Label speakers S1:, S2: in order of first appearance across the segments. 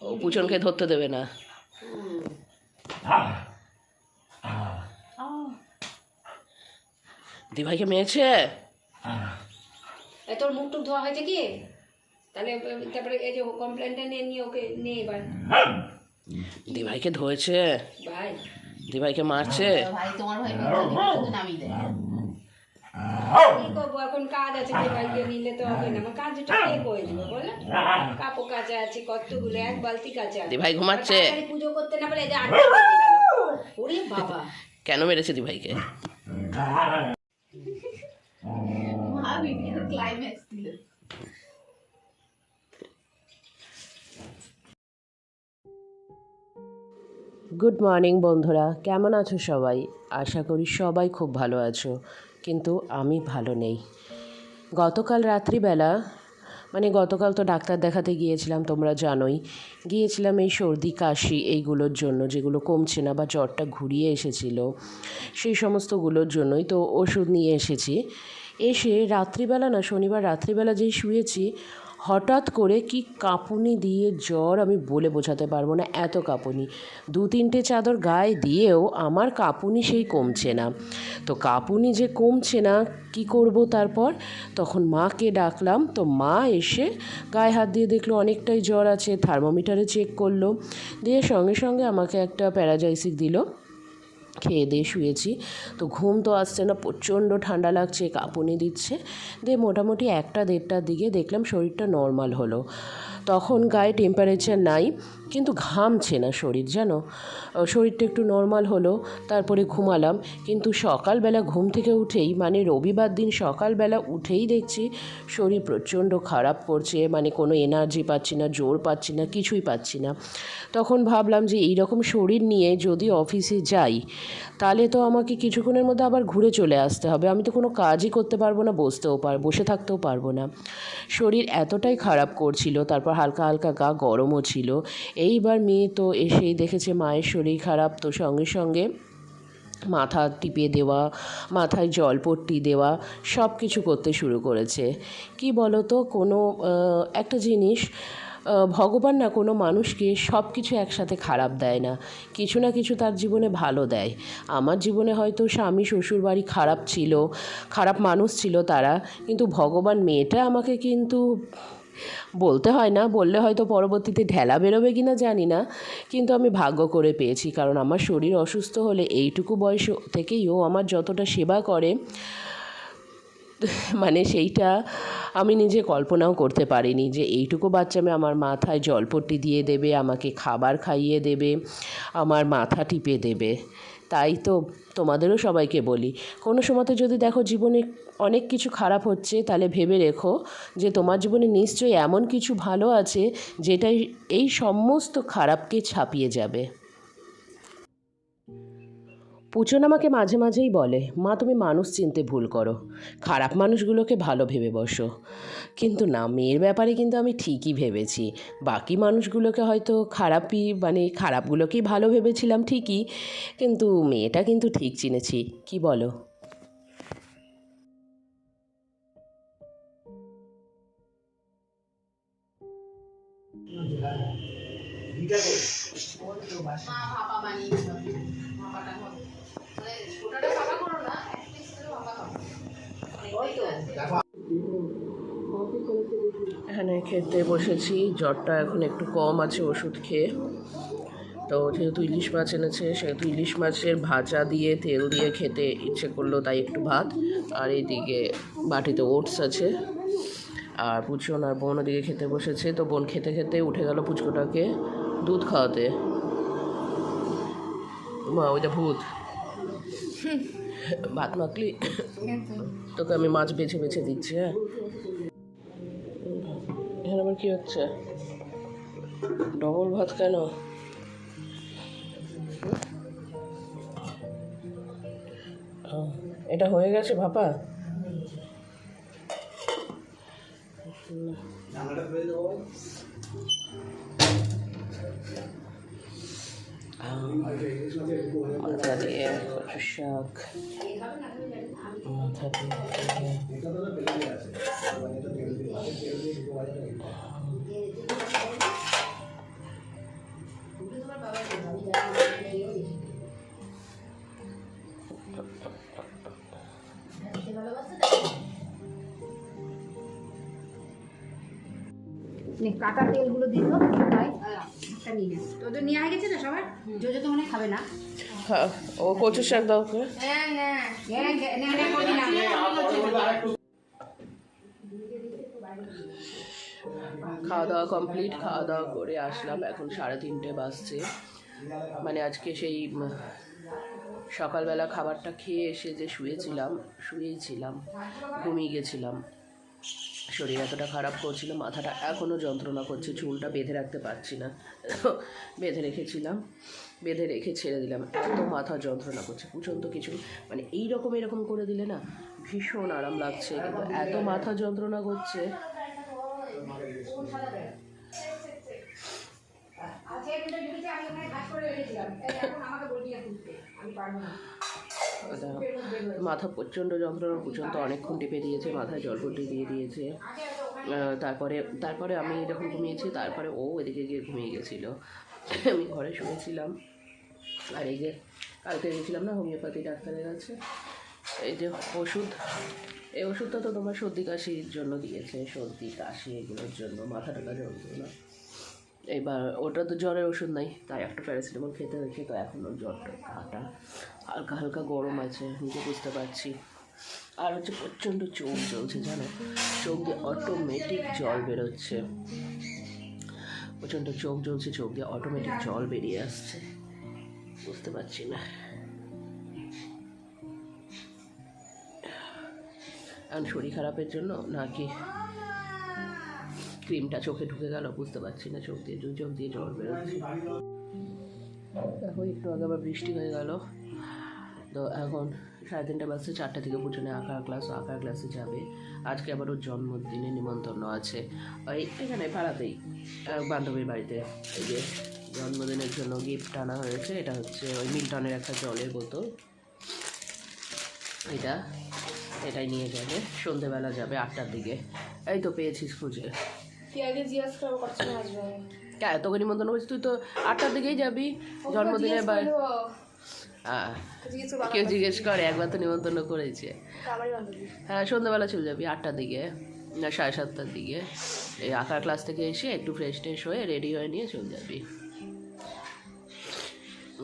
S1: ও পুচনকে ধরতে দেবে না। দিভাইকে মেয়েছে।
S2: তোর মুখ টুক ধোয়া হয়েছে কি? তাহলে তারপরে এই যে কমপ্লেনটা নিয়ে ওকে নিয়ে এবার
S1: দিভাইকে ধরেছে,
S2: ভাই
S1: দিভাইকে মারছে।
S3: ভাই তোমার ভাই নামিয়ে দেয়।
S2: কি করবো এখন, কাজ আছে, ভাইকে নিলে তো হবে না। আমার কাজটা কে করে দিবে বলে? কাপড় কাচা আছে কতগুলো, এক বালতি কাচা।
S1: দিভাই ঘুমাচ্ছে।
S2: পুজো করতে না পারে, 8টা বেজে গেল। ওরে বাবা,
S1: কেন মেরেছে দিভাইকে?
S3: ক্লাইম্যাক্স দিল।
S1: গুড মর্নিং বন্ধুরা, কেমন আছো সবাই? আশা করি সবাই খুব ভালো আছো, কিন্তু আমি ভালো নেই। গতকাল রাত্রিবেলা, গতকাল তো ডাক্তার দেখাতে গিয়েছিলাম, তোমরা জানোই। গিয়েছিলাম এই সর্দি কাশি এইগুলোর জন্য, যেগুলো কমছে না বা জ্বরটা ঘুরিয়ে এসেছিল, সেই সমস্তগুলোর জন্যই তো ওষুধ নিয়ে এসেছি। এসে রাত্রিবেলা না, শনিবার রাত্রিবেলা যেই শুয়েছি, হঠাৎ করে কি কাঁপুনি দিয়ে জ্বর, আমি বলে বোঝাতে পারবো না, এত কাঁপুনি। 2-3টে চাদর গায়ে দিয়েও আমার কাঁপুনি সেই কমছে না। তো কাঁপুনি যে কমছে না, কি করব তারপর? তখন মাকে ডাকলাম, তো মা এসে গায়ে হাত দিয়ে দেখলো অনেকটাই জ্বর আছে, থার্মোমিটারে চেক করলো, দিয়ে সঙ্গে সঙ্গে আমাকে একটা প্যারাজাইসিক দিল। খেয়ে দিয়ে শুয়েছি, তো ঘুম তো আসছে না, প্রচণ্ড ঠান্ডা লাগছে, কাঁপুনি দিচ্ছে। দিয়ে মোটামুটি 1টা-1:30টার দিকে দেখলাম শরীরটা নর্মাল হলো। তখন গায়ে টেম্পারেচার নাই, কিন্তু ঘামছে না শরীর, জানো। শরীরটা একটু নর্মাল হলো, তারপরে ঘুমালাম। কিন্তু সকালবেলা ঘুম থেকে উঠেই, রবিবার দিন সকালবেলা উঠেই দেখছি শরীর প্রচণ্ড খারাপ করছে, কোনো এনার্জি পাচ্ছি না, জোর পাচ্ছি না, কিছুই পাচ্ছি না। তখন ভাবলাম যে এইরকম শরীর নিয়ে যদি অফিসে যাই, তাহলে তো আমাকে কিছুক্ষণের মধ্যে আবার ঘুরে চলে আসতে হবে। আমি তো কোনো কাজই করতে পারবো না, বসে থাকতেও পারবো না। শরীর এতটাই খারাপ করছিল, তারপর হালকা হালকা গা গরমও ছিল। এইবার মেয়ে তো এসেই দেখেছে মায়ের শরীর খারাপ, তো সঙ্গে সঙ্গে মাথা টিপে দেওয়া, মাথায় জলপট্টি দেওয়া, সব কিছু করতে শুরু করেছে। কি বলো তো, কোনো একটা জিনিস, ভগবান না কোনো মানুষকে সব কিছু একসাথে খারাপ দেয় না, কিছু না কিছু তার জীবনে ভালো দেয়। আমার জীবনে হয়তো স্বামী শ্বশুরবাড়ি খারাপ ছিল, খারাপ মানুষ ছিল তারা, কিন্তু ভগবান মেয়েটা আমাকে কিন্তু, বলতে হয় না, বললে হয়তো পরবর্তীতে ঢেলা বেরোবে কিনা জানি না, কিন্তু আমি ভাগ্য করে পেয়েছি। কারণ আমার শরীর অসুস্থ হলে এইটুকু বয়স থেকেই ও আমার যতটা সেবা করে, সেইটা আমি নিজে কল্পনাও করতে পারিনি যে এইটুকু বাচ্চা মেয়ে আমার মাথায় জলপট্টি দিয়ে দেবে, আমাকে খাবার খাইয়ে দেবে, আমার মাথা টিপে দেবে। তাই তো তোমাদেরও সবাইকে বলি, কোনো সময়তে যদি দেখো জীবনে অনেক কিছু খারাপ হচ্ছে, তাহলে ভেবে রেখো যে তোমার জীবনে নিশ্চয়ই এমন কিছু ভালো আছে, যেটাই এই সমস্ত খারাপকে ছাপিয়ে যাবে। পুচন আমাকে মাঝে মাঝেই বলে, মা তুমি মানুষ চিনতে ভুল করো, খারাপ মানুষগুলোকে ভালো ভেবে বসো। কিন্তু না, মেয়ের ব্যাপারে কিন্তু আমি ঠিকই ভেবেছি। বাকি মানুষগুলোকে হয়তো খারাপগুলোকেই ভালো ভেবেছিলাম ঠিকই, কিন্তু মেয়েটা কিন্তু ঠিক চিনেছি। কি বলো? এখানে খেতে বসেছি, জ্বরটা এখন একটু কম আছে ওষুধ খেয়ে। তো যেহেতু ইলিশ মাছ এনেছে, সেহেতু ইলিশ মাছের ভাজা দিয়ে তেল দিয়ে খেতে ইচ্ছে করলো, তাই একটু ভাত। আর এইদিকে বাটিতে ওটস আছে। আর পুচন আর বোন ওদিকে খেতে বসেছে। তো বোন খেতে খেতে উঠে গেল পুচকোটাকে দুধ খাওয়াতে। মা ওইটা ভূত, ভাত মাখলি, তোকে আমি মাছ বেছে বেছে দিচ্ছি। হ্যাঁ, এখানে আবার কী হচ্ছে? ডবল ভাত কেন? এটা হয়ে গেছে ভাপা? মাথা দিয়ে কচু শাক, মাথা দিয়ে
S2: কাটা তেলগুলো দিল তাই একটা নিয়ে নে। তোদের নিয়ে হয়ে গেছে তো সবার? জোজো তো মনে হয় খাবে না।
S1: ও কচুর শাক দাও ওকে। খাওয়া দাওয়া কমপ্লিট, খাওয়া দাওয়া করে আসলাম, এখন 3:30 বাজছে। মানে আজকে সেই সকালবেলা খাবারটা খেয়ে এসে যে শুয়েছিলাম, ঘুমিয়ে গেছিলাম। শরীর এতটা খারাপ করছিল, মাথাটা এখনও যন্ত্রণা করছে, চুলটা বেঁধে রাখতে পারছি না, বেঁধে রেখে ছেড়ে দিলাম। এত মাথা যন্ত্রণা করছে প্রচণ্ড কিছু, মানে এরকম করে দিলে না ভীষণ আরাম লাগছে, কিন্তু এত মাথা যন্ত্রণা করছে। মাথা প্রচণ্ড যন্ত্রণা, প্রচণ্ড অনেকক্ষণ টিপে দিয়েছে, মাথায় জলপট্টি দিয়ে দিয়েছে। তারপরে আমি যখন ঘুমিয়েছি, তারপরে ও এদিকে গিয়ে ঘুমিয়ে গেছিলো। আমি ঘরে শুয়েছিলাম। আর এই যে কালকে গেছিলাম না হোমিওপ্যাথি ডাক্তারের কাছে, এই যে এই ওষুধটা তো তোমার সর্দি কাশির জন্য দিয়েছে, সর্দি কাশি এগুলোর জন্য, মাথা টাকা যন্ত্রণা। এবার ওটা তো জ্বরের ওষুধ নাই, তাই একটা প্যারাসিটামল খেতে হয়েছে। তো এখন ওর জ্বরটা হালকা হালকা গরম আছে, নিজে বুঝতে পারছি। আর হচ্ছে প্রচণ্ড চোখ জ্বলছে, জানো, চোখ দিয়ে অটোমেটিক জল বেরোচ্ছে, প্রচণ্ড চোখ জ্বলছে, চোখ দিয়ে অটোমেটিক জল বেরিয়ে আসছে, বুঝতে পারছি না। এখন শরীর খারাপের জন্য নাকি ক্রিমটা চোখে ঢুকে গেল বুঝতে পারছি না, চোখ দিয়ে জল বেরোচ্ছে। দেখো একটু আগে আবার বৃষ্টি হয়ে গেল। তো এখন 3:30 বাজছে, 4টা থেকে পুজনে আঁকার ক্লাসে যাবে। আজকে আবার ওর জন্মদিনে নিমন্ত্রণ আছে, ওই এখানে পাড়াতেই বান্ধবীর বাড়িতে। এই যে জন্মদিনের জন্য গিফট আনা হয়েছে, এটা হচ্ছে ওই মিল্টনের একটা জলের বোতল, এটাই নিয়ে যাবে। সন্ধেবেলা যাবে 8টার দিকে। এই তো পেয়েছিস খুঁজে। কেন তোকে নিমন্ত্রণ করছিস? তুই তো 8টার দিকেই যাবি জন্মদিনের বাড়ি। হ্যাঁ, কেউ জিজ্ঞেস করে, একবার তো নিমন্ত্রণ করেছে। হ্যাঁ, সন্ধ্যাবেলা চলে যাবি 8টার দিকে না 7:30টার দিকে। এই আঁকার ক্লাস থেকে এসে একটু ফ্রেশ হয়ে রেডি হয়ে নিয়ে চলে যাবি।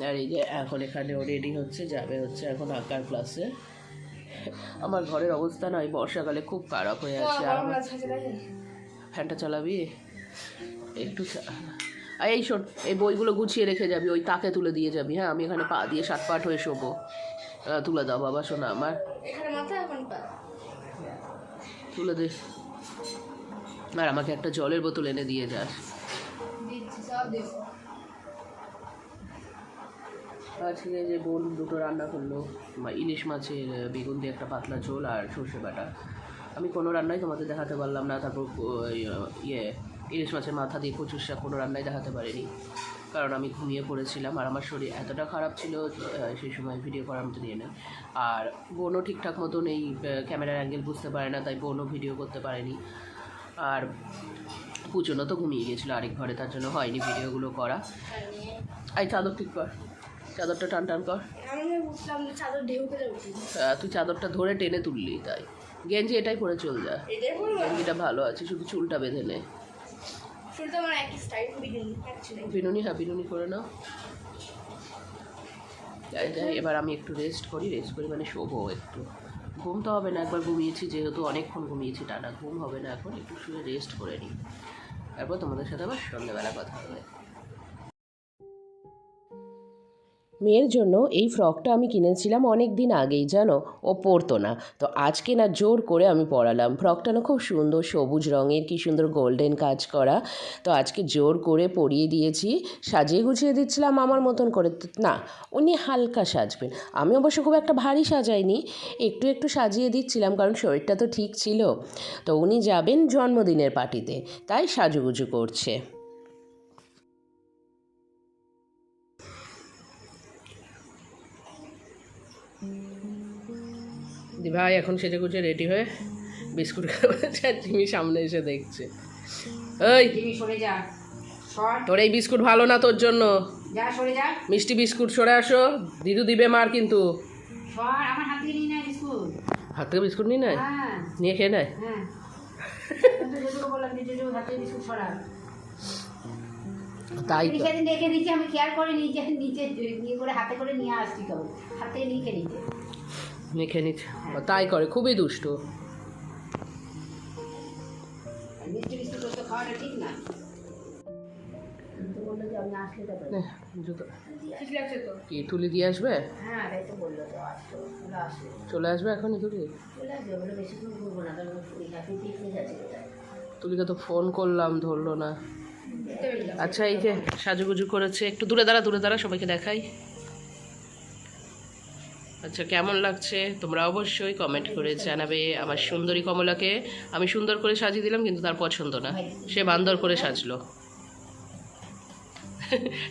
S1: আর এই যে এখন এখানেও রেডি হচ্ছে, যাবে হচ্ছে এখন আঁকার ক্লাসে। আমার ঘরের অবস্থা না এই বর্ষাকালে খুব খারাপ হয়ে আছে। আর ফ্যানটা চালাবি একটু। আর এই শোন, এই বইগুলো গুছিয়ে রেখে যাবি, ওই তাকে তুলে দিয়ে যাবি। হ্যাঁ, আমি এখানে পা দিয়ে 7 পাট হয়ে শোবো। তুলে দাও বাবা, শোনা আমার, তুলে দে। আর আমাকে একটা জলের বোতল এনে দিয়ে যাস। আজকে যে বোন দুটো রান্না করলো, ইলিশ মাছের বেগুন দিয়ে একটা পাতলা ঝোল আর সর্ষে বাটা। আমি কোনো রান্নাই তোমাদের দেখাতে পারলাম না। তারপর ইলিশ মাছের মাথা দিয়ে কচুর শাক কোনো রান্নাই দেখাতে পারিনি, কারণ আমি ঘুমিয়ে পড়েছিলাম। আর আমার শরীর এতটা খারাপ ছিল সেই সময় ভিডিও করার মতো নিয়ে নেয়। আর বোনও ঠিকঠাক মতন এই ক্যামেরার অ্যাঙ্গেল বুঝতে পারে না, তাই বোনও ভিডিও করতে পারেনি। আর পুজনও তো ঘুমিয়ে গিয়েছিলো আরেক ঘরে, তার জন্য হয়নি ভিডিওগুলো করা। এই চাদর ঠিক কর, চাদরটা টান কর। তুই চাদরটা ধরে টেনে তুললি, তাই গেঞ্জি এটাই পরে চল যা, গেঞ্জিটা ভালো আছে, শুধু চুলটা বেঁধে নে। বিনুনি, হ্যাঁ বিনুনি করে নাও। এবার আমি একটু রেস্ট করি মানে শোবো একটু। ঘুম তো হবে না, একবার ঘুমিয়েছি যেহেতু, অনেকক্ষণ ঘুমিয়েছি টানা, ঘুম হবে না এখন, একটু শুয়ে রেস্ট করে নিই। তারপর তোমাদের সাথে আবার সন্ধ্যেবেলা কথা হবে। মেয়ের জন্য এই ফ্রকটা আমি কিনেছিলাম অনেক দিন আগেই, জানো, ও পরতো না, তো আজকে না জোর করে আমি পরালাম। ফ্রকটা না খুব সুন্দর, সবুজ রঙের, কি সুন্দর গোল্ডেন কাজ করা। তো আজকে জোর করে পরিয়ে দিয়েছি, সাজিয়ে গুছিয়ে দিচ্ছিলাম আমার মতন করে। না, উনি হালকা সাজবেন, আমি অবশ্য খুব একটা ভারী সাজাইনি, একটু সাজিয়ে দিচ্ছিলাম, কারণ শরীরটা তো ঠিক ছিল। তো উনি যাবেন জন্মদিনের পার্টিতে, তাই সাজুগুজু করছে। ভাই এখন সেজে গুজে রেডি হয়ে বিস্কুট খাওয়াচ্ছে, জিমি সামনে এসে দেখছে। ওই
S2: সরে যা,
S1: তোর এই বিস্কুট ভালো না তোর জন্য।
S2: যা সরে যা।
S1: মিষ্টি বিস্কুট সরে আসো, দিদু দিবে মার কিন্তু।
S2: সর, আমার হাত থেকে নিয়ে নেয় বিস্কুট।
S1: হাত থেকে বিস্কুট নিয়ে নেয়,
S2: হ্যাঁ
S1: নিয়ে খেয়ে নেয়।
S2: হ্যাঁ, আমি তো যেটুকু বললাম যে যেটুকু হাত থেকে বিস্কুট সরা।
S1: তাই তো।
S2: সেদিন রেখে দিচ্ছি, আমি খেয়াল করে নিচে নিচে নিয়ে করে হাতে করে নিয়ে আসছি, কেবল হাত থেকে নিয়ে খেয়ে নিচ্ছে।
S1: নিয়ে খেয়ে নিচ্ছে, তাই করে, খুবই দুষ্টু।
S2: মিষ্টি মিষ্টি করতে খাওয়াটা ঠিক না। তো বললো যে আমি আসলে তারপরে
S1: নে, জুতো
S2: ঠিক লাগছে তো।
S1: কি তুলি দিয়ে আসবে?
S2: হ্যাঁ তাই তো বললো, তো আসতো, চলে আসবে।
S1: চলে আসবে এখনই তুলি?
S2: চলে আসবে, বলে বেশিক্ষণ ঘুরবো না, কারণ কাছে পিকনিক আছে কোথায়।
S1: তুলিকে তো ফোন করলাম, ধরলো না। আচ্ছা, এই যে সাজুগুজু করেছে, একটু দূরে দাঁড়া সবাইকে দেখাই। আচ্ছা, কেমন লাগছে তোমরা অবশ্যই কমেন্ট করে জানাবে। আমার সুন্দরী কমলাকে আমি সুন্দর করে সাজিয়ে দিলাম, কিন্তু তার পছন্দ না, সে বান্দর করে সাজলো।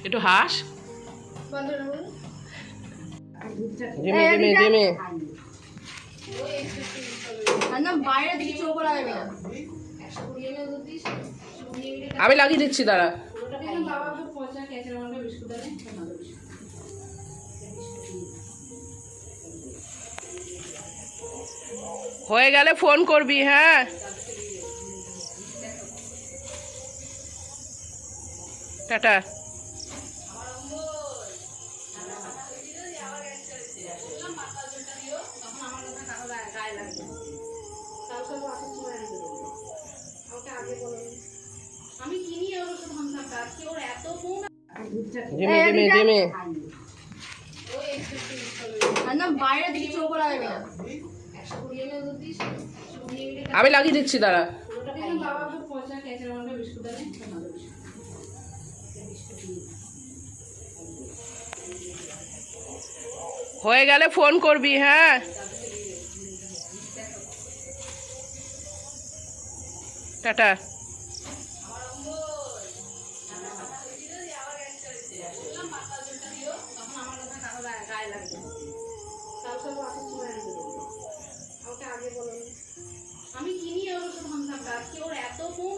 S1: একটু হাস। জেমে
S3: বাইরে দিকে চোখ লাগাবে না।
S1: আমি লাগিয়ে দিচ্ছি, দাঁড়া। হয়ে গেলে ফোন করবি, হ্যাঁ? টাটা।
S3: আমি কিনি ওর সাথে ধামসাটা, আজকে ওর এত ফোন।
S1: জেমে
S3: বাইরে দিকে চোখ লাগাবে না।
S1: আমি লাগিয়ে দিচ্ছি, দাঁড়া। হয়ে গেলে ফোন করবি, হ্যাঁ? টাটা।
S3: আমি কিনি ওর সাথে ধামসাটা, আজকে ওর এত ফোন।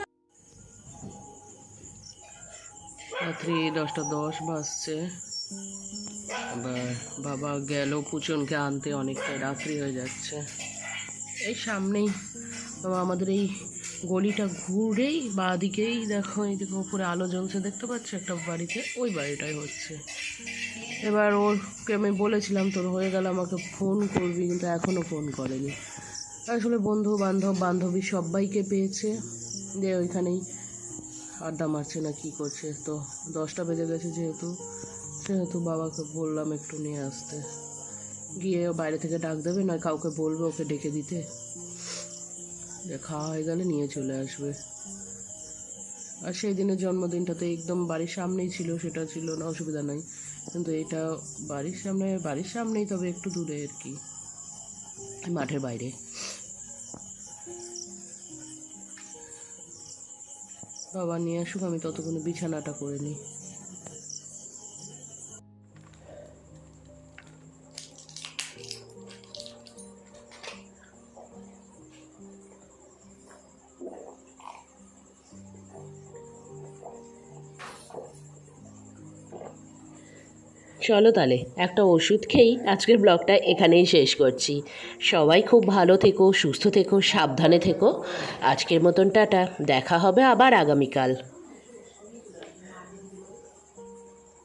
S1: রাত্রি 10:10 বাজছে। এবার বাবা গেল পুচনকে আনতে, অনেকটাই রাত্রি হয়ে যাচ্ছে। এই সামনেই বাবা, আমাদের এই গলিটা ঘুরেই বাঁ দিকেই দেখো, এই দিকে উপরে আলো জ্বলছে, দেখতে পাচ্ছ একটা বাড়িতে, ওই বাড়িটাই হচ্ছে। এবার ওকে আমি বলেছিলাম তোর হয়ে গেল আমাকে ফোন করবি, কিন্তু এখনও ফোন করেনি। আসলে বন্ধু বান্ধব বান্ধবী সবাইকে পেয়েছে, যে ওইখানেই আড্ডা মারছে না কি করছে। তো 10টা বেজে গেছে, সেহেতু বাবাকে বললাম একটু নিয়ে আসতে, গিয়ে বাইরে থেকে ডাক দেবে, নয় কাউকে বলবে ওকে ডেকে দিতে, যে খাওয়া হয়ে গেলে নিয়ে চলে আসবে। আর সেই দিনের জন্মদিনটা তো একদম বাড়ির সামনেই ছিল, সেটা ছিল না, অসুবিধা নাই। কিন্তু এটা বাড়ির সামনেই, তবে একটু দূরে আর কি, মাঠের বাইরে। বাবা নিয়ে আসুক, আমি ততক্ষণে বিছানাটা করে নিই। চলো তাহলে একটা ওষুধ খেয়েই আজকের ব্লগটা এখানেই শেষ করছি। সবাই খুব ভালো থেকো, সুস্থ থেকো, সাবধানে থেকো। আজকের মতন টাটা, দেখা হবে আবার আগামীকাল।